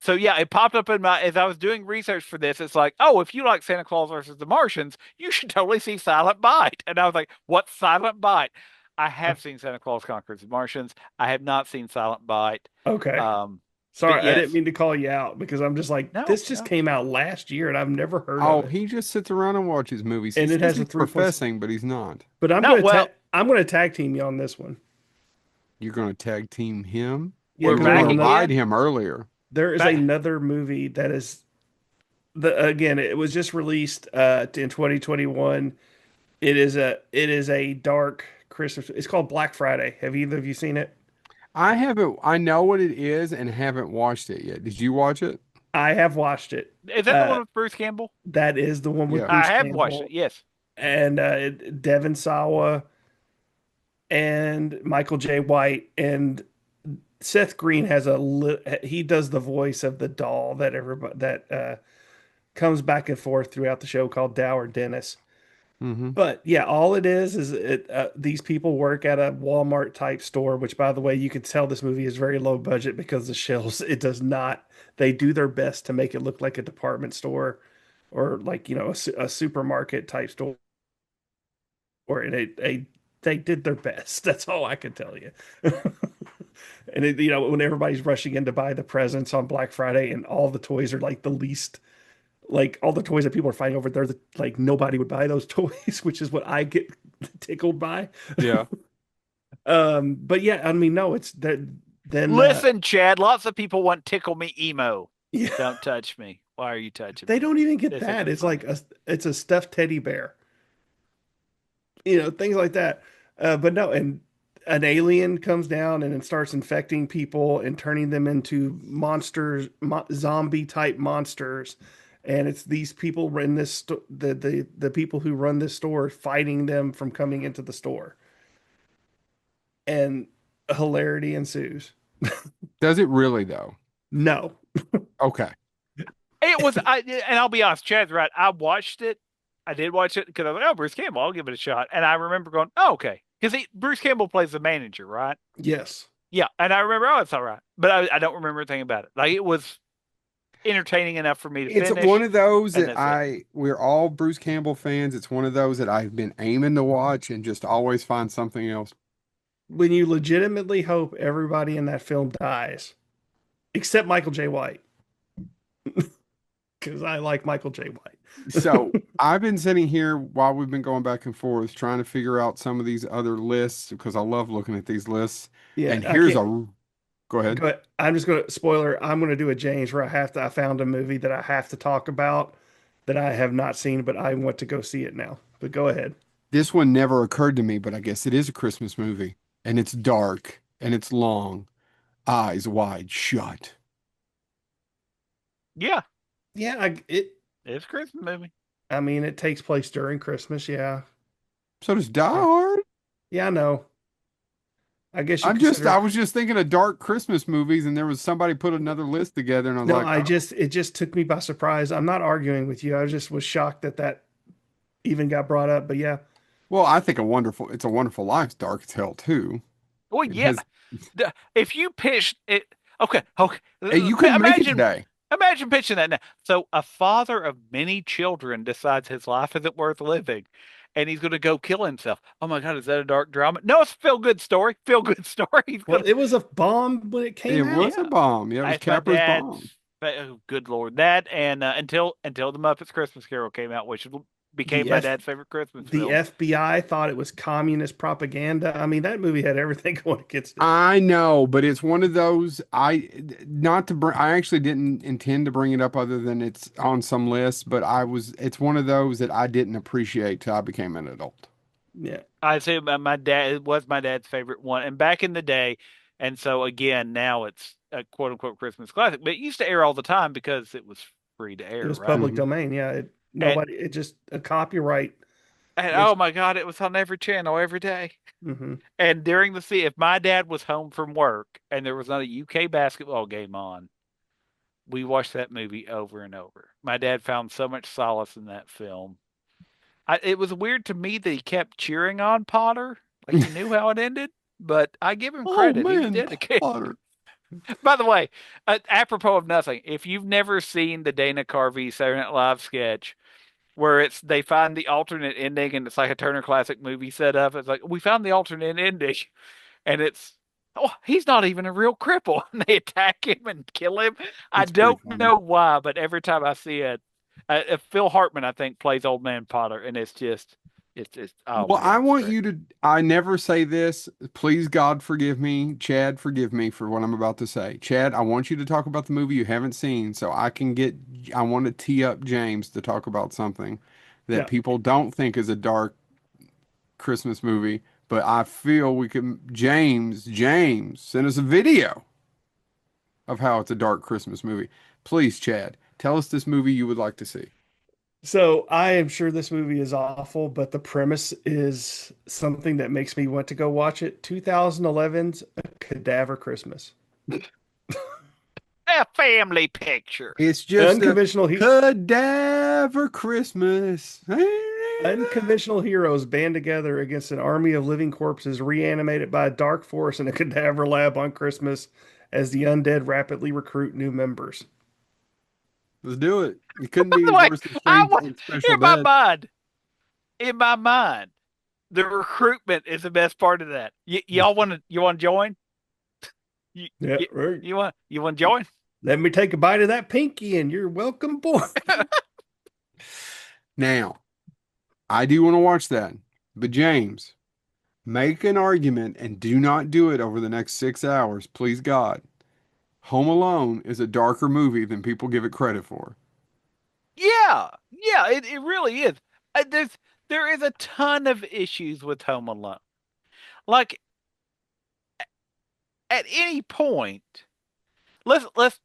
so yeah, it popped up in my as I was doing research for this. It's like, oh, if you like Santa Claus versus the Martians, you should totally see Silent Bite. And I was like, what's Silent Bite? I have seen Santa Claus Conquers the Martians. I have not seen Silent Bite. Okay. Um, Sorry, but I didn't yes, mean to call you out because I'm just like, no, this just no. came out last year and I've never heard Oh, of it. he just sits around and watches movies. He And it says has a he's 3 point. professing, but he's not. But No, well, I'm gonna tag team you on this one. You're going to tag team him? Yeah, we're You were because back going to again. ride him earlier. there is Back, another movie that is again, it was just released in 2021. It is a dark Christmas. It's called Black Friday. Have either of you seen it? I haven't, I know what it is and haven't watched it yet. Did you watch it? I have watched it. is that the one with Bruce Campbell? That is the one with Yeah. Bruce I have watched it. Campbell Yes. and Devon Sawa and Michael J. White and Seth Green has he does the voice of the doll that everybody that comes back and forth throughout the show called Dower Dennis. Mm-hmm. But yeah, all it is these people work at a Walmart type store, which by the way, you can tell this movie is very low budget because the shelves, it does not, they do their best to make it look like a department store or like, a supermarket type store. And they did their best. That's all I can tell you. And when everybody's rushing in to buy the presents on Black Friday and all the toys are like the least, like all the toys that people are fighting over, like nobody would buy those toys, which is what I get tickled by. Yeah. But yeah, I mean, no, it's that. Then Listen, Chad, lots of people want Tickle Me Emo. yeah, Don't touch me. Why are you touching they me? don't even get This that. isn't It's like funny. it's a stuffed teddy bear, things like that. But no, and an alien comes down and then starts infecting people and turning them into monsters, zombie type monsters. And it's these people in the people who run this store fighting them from coming into the store, and hilarity ensues. Does it really, though? No, Okay. And I'll be honest, Chad's right. I watched it I did watch it because I was like, oh, Bruce Campbell, I'll give it a shot. And I remember going, oh, okay. Because Bruce Campbell plays the manager, right? Yes. Yeah. And I remember, oh, it's all right. But I don't remember anything about it. Like, it was entertaining enough for me to It's one finish. of those And that that's it. we're all Bruce Campbell fans. It's one of those that I've been aiming to watch and just always find something else. When you legitimately hope everybody in that film dies, except Michael J. White, because I like Michael J. White. So I've been sitting here while we've been going back and forth trying to figure out some of these other lists because I love looking at these lists. Yeah, And I here's can't. go ahead. Go ahead. I'm just going to spoiler. I'm going to do a James where I found a movie that I have to talk about that I have not seen, but I want to go see it now. But go ahead. This one never occurred to me, but I guess it is a Christmas movie and it's dark and it's long. Eyes wide shut. Yeah. Yeah, It's a Christmas movie. I mean, it takes place during Christmas. Yeah. So does Die Yeah. Hard. Yeah, I know. I guess you consider. I was just thinking of dark Christmas movies, and there was somebody put another list together, and I was No, like, oh. it just took me by surprise. I'm not arguing with you. I just was shocked that that even got brought up. But yeah, Well, I think It's a Wonderful Life's dark as hell too. Well, It yeah. has, If you pitched it, okay, okay. hey, you couldn't make it Imagine, today. imagine pitching that now. So, a father of many children decides his life isn't worth living, and he's going to go kill himself. Oh my God, is that a dark drama? No, it's a feel good story. Feel good story. He's well, gonna, it was a bomb when it It came was a out. bomb. Yeah, it was that's my Capra's dad's. bomb. Oh, good Lord, that and until the Muppets Christmas Carol came out, which became The my F dad's favorite Christmas the film. FBI thought it was communist propaganda. I mean, that movie had everything going against it. I know, but it's one of those not to bring. I actually didn't intend to bring it up, other than it's on some list. But it's one of those that I didn't appreciate till I became an adult. Yeah. I say my dad, it was my dad's favorite one, and back in the day, and so again now it's a quote unquote Christmas classic, but it used to air all the time because it was free to It air, was right? public Hmm. domain. Yeah. And It just a copyright. Which, oh my God, it was on every channel every day. mhm. And during if my dad was home from work and there was not a UK basketball game on, we watched that movie over and over. My dad found so much solace in that film. It was weird to me that he kept cheering on Potter, like he knew how it ended. But I give him Oh credit; he was man, dedicated. Potter. By the way, apropos of nothing, if you've never seen the Dana Carvey Saturday Night Live sketch where they find the alternate ending and it's like a Turner Classic movie set up, it's like we found the alternate ending, and it's oh he's not even a real cripple, and they attack him and kill him. I It's pretty don't funny. know why, but every time I see it, Phil Hartman I think plays Old Man Potter, and it's oh Well, my I God, it's want great. you to, I never say this. Please, God, forgive me. Chad, forgive me for what I'm about to say. Chad, I want you to talk about the movie you haven't seen so I want to tee up James to talk about something that Yeah. people don't think is a dark Christmas movie, but I feel we can, James, send us a video of how it's a dark Christmas movie. Please, Chad, tell us this movie you would like to see. So I am sure this movie is awful, but the premise is something that makes me want to go watch it. 2011's A Cadaver Christmas. A family picture. It's just a Unconventional he cadaver Christmas. Unconventional heroes band together against an army of living corpses reanimated by a dark force in a cadaver lab on Christmas as the undead rapidly recruit new members. Let's do it. It couldn't By be the way, worse than I Strange was Special in my Bed. mind. In my mind, the recruitment is the best part of that. Y'all want to join? You, Yeah, you, right. you want to join? Let me take a bite of that pinky and you're welcome, boy. Now, I do want to watch that, but James, make an argument and do not do it over the next 6 hours, please God. Home Alone is a darker movie than people give it credit for. Yeah, yeah, it really is. There is a ton of issues with Home Alone. Like at any point, let's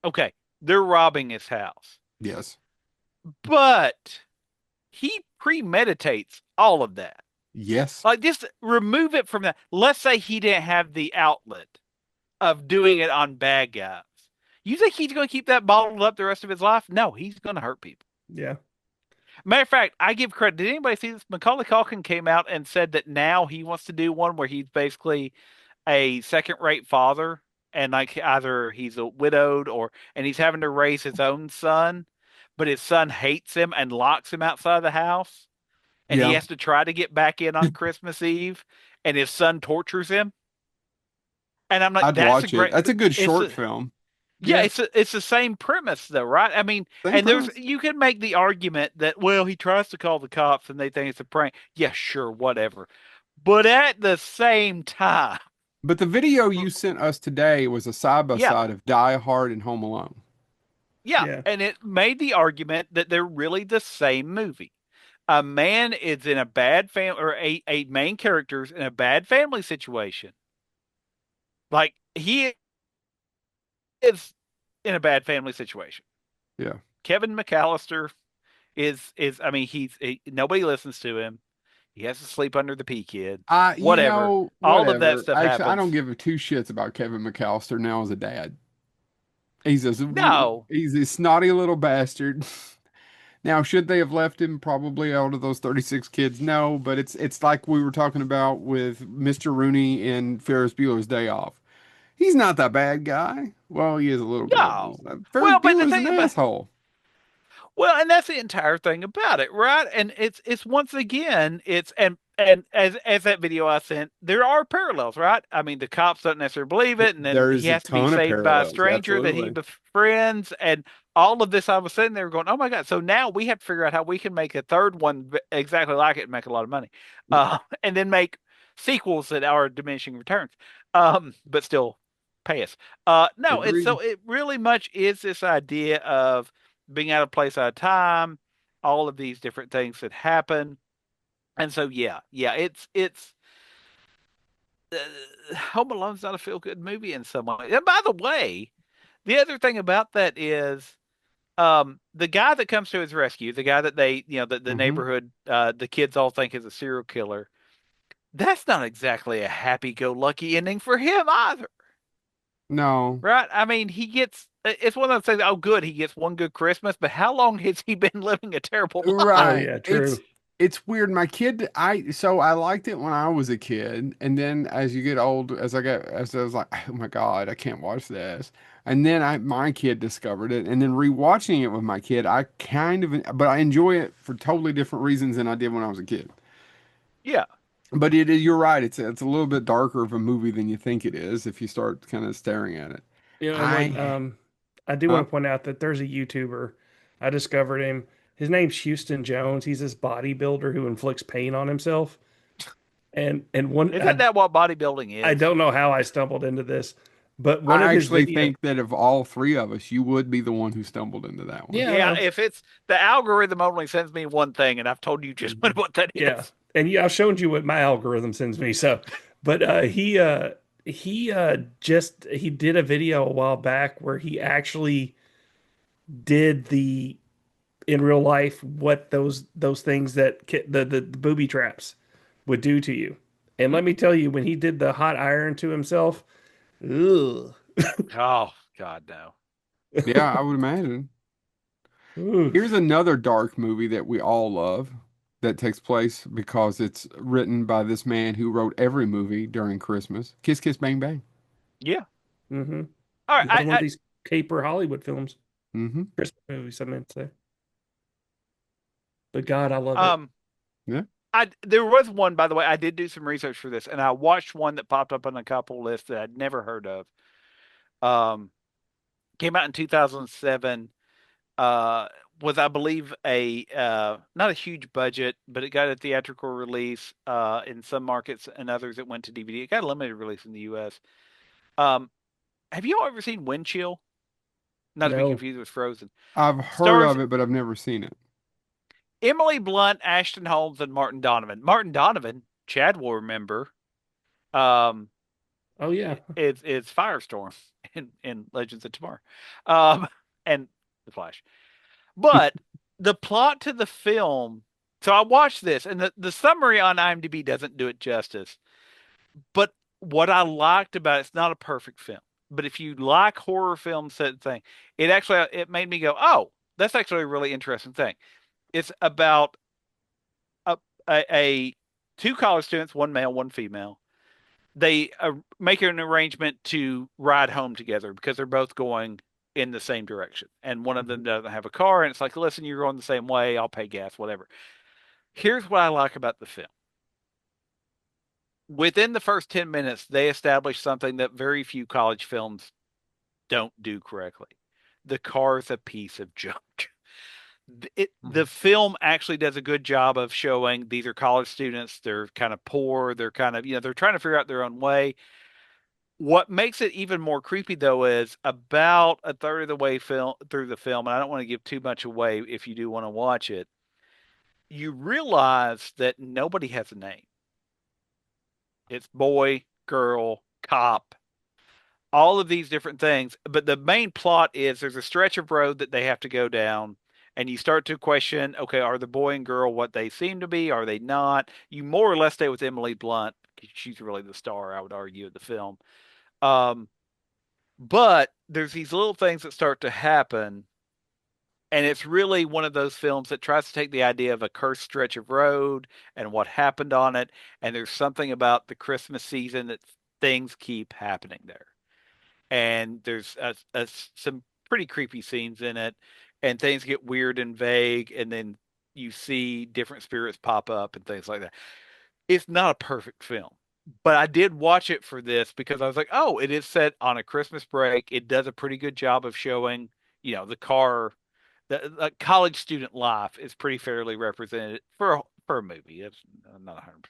okay, they're robbing his house, Yes. but he premeditates all of that. Yes. Like just remove it from that. Let's say he didn't have the outlet of doing it on bad guys. You think he's going to keep that bottled up the rest of his life? No, he's going to hurt people. Yeah. Matter of fact, I give credit. Did anybody see this? Macaulay Culkin came out and said that now he wants to do one where he's basically a second-rate father, and like either he's a widowed or and he's having to raise his own son, but his son hates him and locks him outside the house, and he Yeah, has to try to get back in on Christmas Eve, and his son tortures him. And I'm like, I'd that's a watch it. great. That's a good It's short a, film. yeah, Yeah. it's the same premise though, right? I mean, Same and there's premise. you can make the argument that well, he tries to call the cops and they think it's a prank. Yeah, sure, whatever. But at the same time, But the video you sent us today was a side by yeah, side of Die Hard and Home Alone. yeah, Yeah. and it made the argument that they're really the same movie. A man is in a bad family, or a main character's in a bad family situation. Like he is in a bad family situation. Yeah. Kevin McAllister is I mean nobody listens to him. He has to sleep under the P kid. Whatever. All of that Whatever. stuff Actually, I happens. don't give a two shits about Kevin McAllister now as a dad. He's a No. he's a snotty little bastard. Now, should they have left him probably out of those 36 kids? No, but it's like we were talking about with Mr. Rooney in Ferris Bueller's Day Off. He's not that bad guy. Well, he is a little bit. No. Ferris Well, but the Bueller's an thing about asshole. well, and that's the entire thing about it, right? And it's once again, and as that video I sent, there are parallels, right? I mean, the cops don't necessarily believe it, and then There's he a has to be ton of saved by a parallels. stranger that he Absolutely. befriends, and all of this. I was sitting there going, "Oh my God!" So now we have to figure out how we can make a third one exactly like it and make a lot of money, and then make sequels that are diminishing returns, but still pay us. No, it's Agreed. so it really much is this idea of being out of place out of time, all of these different things that happen. And so yeah, it's Home Alone's not a feel good movie in some way. And by the way, the other thing about that is the guy that comes to his rescue, the guy that they the Hmm. neighborhood the kids all think is a serial killer. That's not exactly a happy go lucky ending for him either. No. Right? I mean, he gets it's one of those things, oh good, he gets one good Christmas, but how long has he been living a terrible life? Oh Right. yeah, true. It's weird. My kid, I liked it when I was a kid, and then as you get old, as I was like, oh my God, I can't watch this. And then my kid discovered it, and then rewatching it with my kid, but I enjoy it for totally different reasons than I did when I was a kid. Yeah. But you're right. It's a little bit darker of a movie than you think it is if you start kind of staring at it. You know what? I, I do huh? want to point out that there's a YouTuber. I discovered him. His name's Houston Jones. He's this bodybuilder who inflicts pain on himself. And one Isn't that what bodybuilding I is? don't know how I stumbled into this, but one of I his actually videos. think that of all three of us, you would be the one who stumbled into that one. Yeah, I Yeah, know. if it's the algorithm only sends me one thing and I've told you just Mhm. what that Yeah, is. and yeah, I've shown you what my algorithm sends me. So, but he did a video a while back where he actually did the in real life what those things that the booby traps would do to you. And let me tell you, when he did the hot iron to himself, ugh. Oh God, no. Yeah, I would imagine. Here's Oof. another dark movie that we all love that takes place because it's written by this man who wrote every movie during Christmas. Kiss Kiss Bang Bang. Yeah. Mm-hmm. All right. Another one of these caper Hollywood films, Hmm. Christmas movies, I meant to say. But God, I love it. Um, Yeah. I there was one, by the way. I did do some research for this, and I watched one that popped up on a couple lists that I'd never heard of. Um, Came out in 2007. Was I believe a not a huge budget, but it got a theatrical release in some markets and others it went to DVD. It got a limited release in the U.S. Um, have you all ever seen Wind Chill? Not to be No. confused with Frozen. I've heard Stars of it, but I've never seen it. Emily Blunt, Ashton Holmes, and Martin Donovan. Martin Donovan, Chad will remember, um, Oh yeah. is Firestorm in Legends of Tomorrow, um, and The Flash. But the plot to the film. So I watched this, and the summary on IMDb doesn't do it justice. But what I liked about it's not a perfect film. But if you like horror films, that thing, it actually it made me go, oh, that's actually a really interesting thing. It's about a, a two college students, one male, one female. They make an arrangement to ride home together because they're both going in the same direction, and one of them doesn't have a car, and it's like, listen, you're going the same way. I'll pay gas, whatever. Here's what I like about the film. Within the first 10 minutes, they establish something that very few college films don't do correctly. The car's a piece of junk. The film actually does a good job of showing these are college students. They're kind of poor. They're kind of, they're trying to figure out their own way. What makes it even more creepy, though, is about a third of the way through the film, and I don't want to give too much away if you do want to watch it, you realize that nobody has a name. It's boy, girl, cop, all of these different things. But the main plot is there's a stretch of road that they have to go down, and you start to question, okay, are the boy and girl what they seem to be? Are they not? You more or less stay with Emily Blunt. She's really the star, I would argue, of the film. Um, but there's these little things that start to happen, and it's really one of those films that tries to take the idea of a cursed stretch of road and what happened on it, and there's something about the Christmas season that things keep happening there, and there's some pretty creepy scenes in it, and things get weird and vague, and then you see different spirits pop up and things like that. It's not a perfect film, but I did watch it for this because I was like, oh, it is set on a Christmas break. It does a pretty good job of showing, the car, the college student life is pretty fairly represented for a movie. It's not 100%,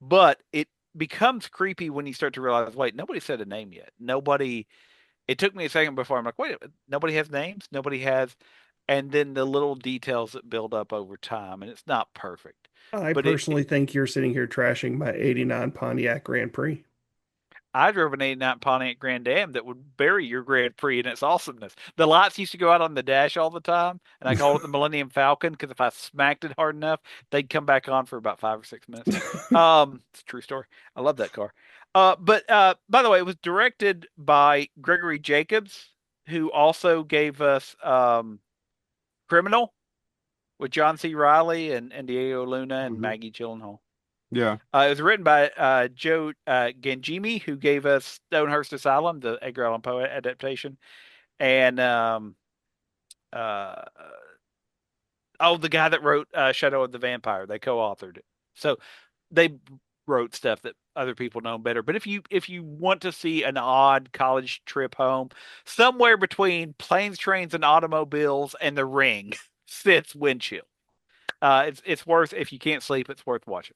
but it becomes creepy when you start to realize, wait, nobody said a name yet. Nobody. It took me a second before I'm like, wait, nobody has names. Nobody has, and then the little details that build up over time, and it's not perfect. I But personally think you're sitting here trashing my '89 Pontiac Grand Prix. I drove an '89 Pontiac Grand Am that would bury your Grand Prix in its awesomeness. The lights used to go out on the dash all the time, and I called it the Millennium Falcon because if I smacked it hard enough, they'd come back on for about 5 or 6 minutes. It's a true story. I love that car. But by the way, it was directed by Gregory Jacobs, who also gave us Criminal with John C. Riley and Diego Luna and Mhm. Maggie Gyllenhaal. Yeah. It was written by Joe Gangemi, who gave us Stonehurst Asylum, the Edgar Allan Poe adaptation, and uh, the guy that wrote Shadow of the Vampire. They co-authored it, so they wrote stuff that other people know better. But if you want to see an odd college trip home, somewhere between Planes, Trains, and Automobiles and The Ring sits Windshield. It's worth, if you can't sleep, it's worth watching.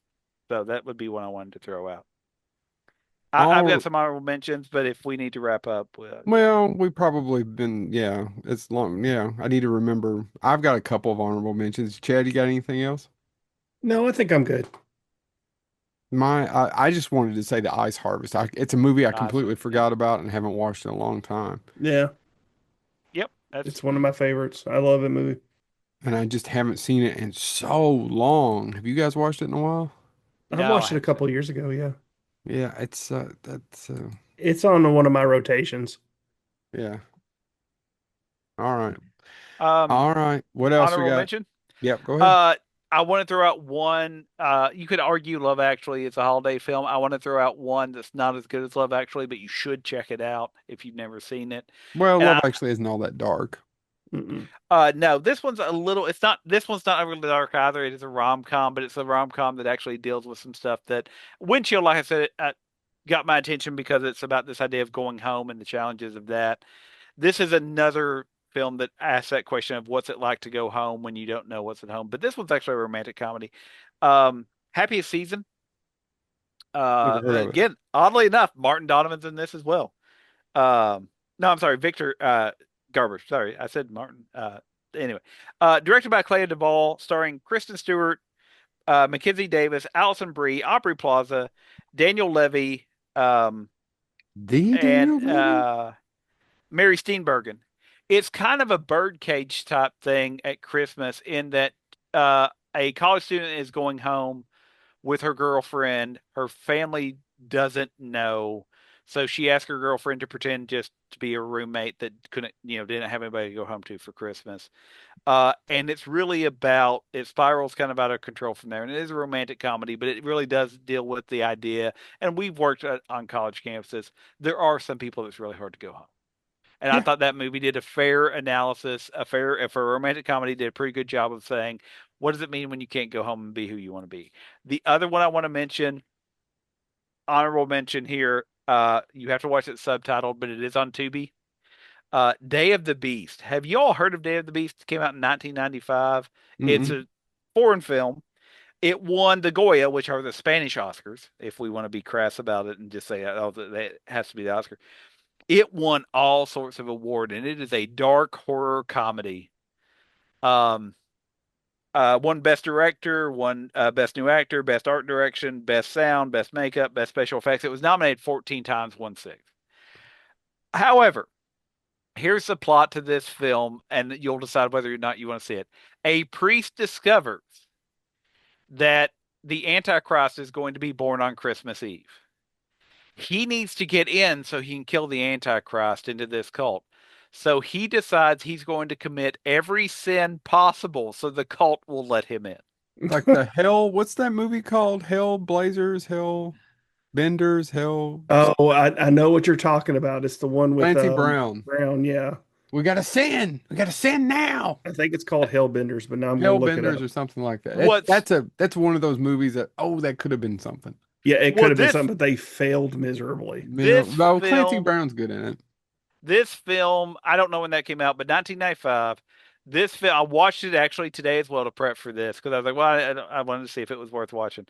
So that would be one I wanted to throw out. I've got All some honorable mentions, but if we need to wrap up, well, we probably been yeah, it's long. Yeah, I need to remember. I've got a couple of honorable mentions. Chad, you got anything else? No, I think I'm good. I just wanted to say The Ice Harvest. It's a movie I awesome. completely forgot about and haven't watched in a long time. Yeah, Yep, that's it's one of my favorites. I love that movie. And I just haven't seen it in so long. Have you guys watched it in a while? I no, I watched it a haven't seen couple it. years ago. Yeah, Yeah, it's that's it's on one of my rotations. yeah. All right. Um, All right. What else we honorable got? mention. Yep, go ahead. Uh, I want to throw out one. You could argue Love Actually is a holiday film. I want to throw out one that's not as good as Love Actually, but you should check it out if you've never seen it. Well, And Love I, Actually isn't all that dark. Mm-mm. no, this one's a little. It's not. This one's not really dark either. It is a rom com, but it's a rom com that actually deals with some stuff that Windshield, like I said, got my attention because it's about this idea of going home and the challenges of that. This is another film that asks that question of what's it like to go home when you don't know what's at home. But this one's actually a romantic comedy. Happiest Season. Never heard of it. Again, oddly enough, Martin Donovan's in this as well. No, I'm sorry, Victor Garber. Sorry, I said Martin. Anyway, directed by Clea Duvall, starring Kristen Stewart, Mackenzie Davis, Allison Brie, Aubrey Plaza, Daniel Levy, The Daniel and Levy? Mary Steenburgen. It's kind of a birdcage type thing at Christmas in that a college student is going home with her girlfriend. Her family doesn't know. So she asked her girlfriend to pretend just to be a roommate that couldn't, didn't have anybody to go home to for Christmas. And it's really about, it spirals kind of out of control from there. And it is a romantic comedy, but it really does deal with the idea. And we've worked on college campuses. There are some people that's really hard to go home. And I thought that movie did a fair analysis, for a romantic comedy, did a pretty good job of saying, what does it mean when you can't go home and be who you want to be? The other one I want to mention, honorable mention here, you have to watch it subtitled, but it is on Tubi. Day of the Beast. Have you all heard of Day of the Beast? It came out in 1995. It's a foreign film. It won the Goya, which are the Spanish Oscars, if we want to be crass about it and just say, oh, that has to be the Oscar. It won all sorts of awards, and it is a dark horror comedy. Won Best Director, won Best New Actor, Best Art Direction, Best Sound, Best Makeup, Best Special Effects. It was nominated 14 times, won 6. However, here's the plot to this film, and you'll decide whether or not you want to see it. A priest discovers that the Antichrist is going to be born on Christmas Eve. He needs to get in so he can kill the Antichrist into this cult. So he decides he's going to commit every sin possible so the cult will let him in. Like the Hell, what's that movie called? Hell Blazers, Hell Benders, Hell. Oh, I know what you're talking about. It's the one with Clancy Brown. Brown, yeah. We got to sin. We got to sin now. I think it's called Hellbenders, but now I'm going to look it up. Hellbenders or something like that. That's one of those movies that that could have been something. Yeah, it could have been something, but they failed miserably. Clancy Brown's good in it. This film, I don't know when that came out, but 1995. This film, I watched it actually today as well to prep for this because I was like, well, I wanted to see if it was worth watching.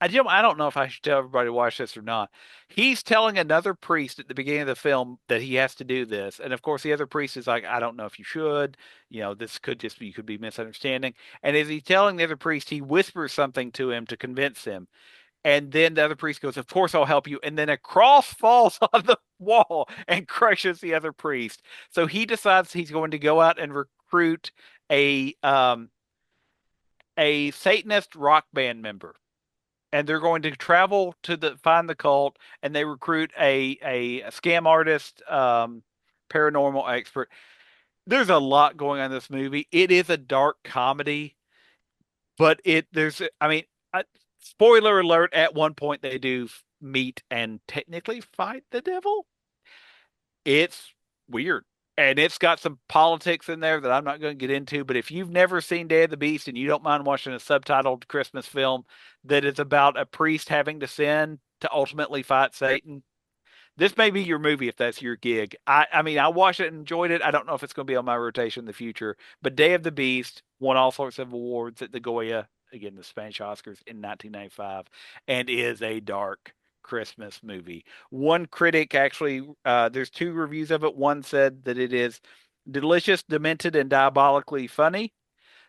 I don't know if I should tell everybody to watch this or not. He's telling another priest at the beginning of the film that he has to do this. And of course, the other priest is like, I don't know if you should. This could just be, you could be misunderstanding. And as he's telling the other priest, he whispers something to him to convince him. And then the other priest goes, of course, I'll help you. And then a cross falls on the wall and crushes the other priest. So he decides he's going to go out and recruit a Satanist rock band member. And they're going to travel to find the cult, and they recruit a scam artist, paranormal expert. There's a lot going on in this movie. It is a dark comedy, but spoiler alert, at one point they do meet and technically fight the devil. It's weird. And it's got some politics in there that I'm not going to get into. But if you've never seen Day of the Beast and you don't mind watching a subtitled Christmas film that is about a priest having to sin to ultimately fight Satan, this may be your movie if that's your gig. I watched it and enjoyed it. I don't know if it's going to be on my rotation in the future. But Day of the Beast won all sorts of awards at the Goya, again, the Spanish Oscars, in 1995, and is a dark Christmas movie. One critic actually, there's 2 reviews of it. One said that it is delicious, demented, and diabolically funny.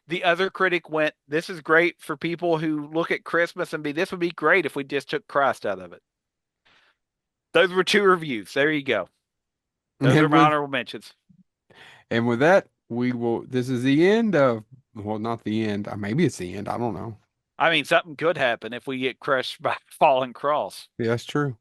The other critic went, this is great for people who look at Christmas and this would be great if we just took Christ out of it. Those were 2 reviews. There you go. Those are my honorable mentions. And with that, this is the end of, well, not the end. Maybe it's the end. I don't know. I mean, something could happen if we get crushed by a falling cross. Yeah, that's true.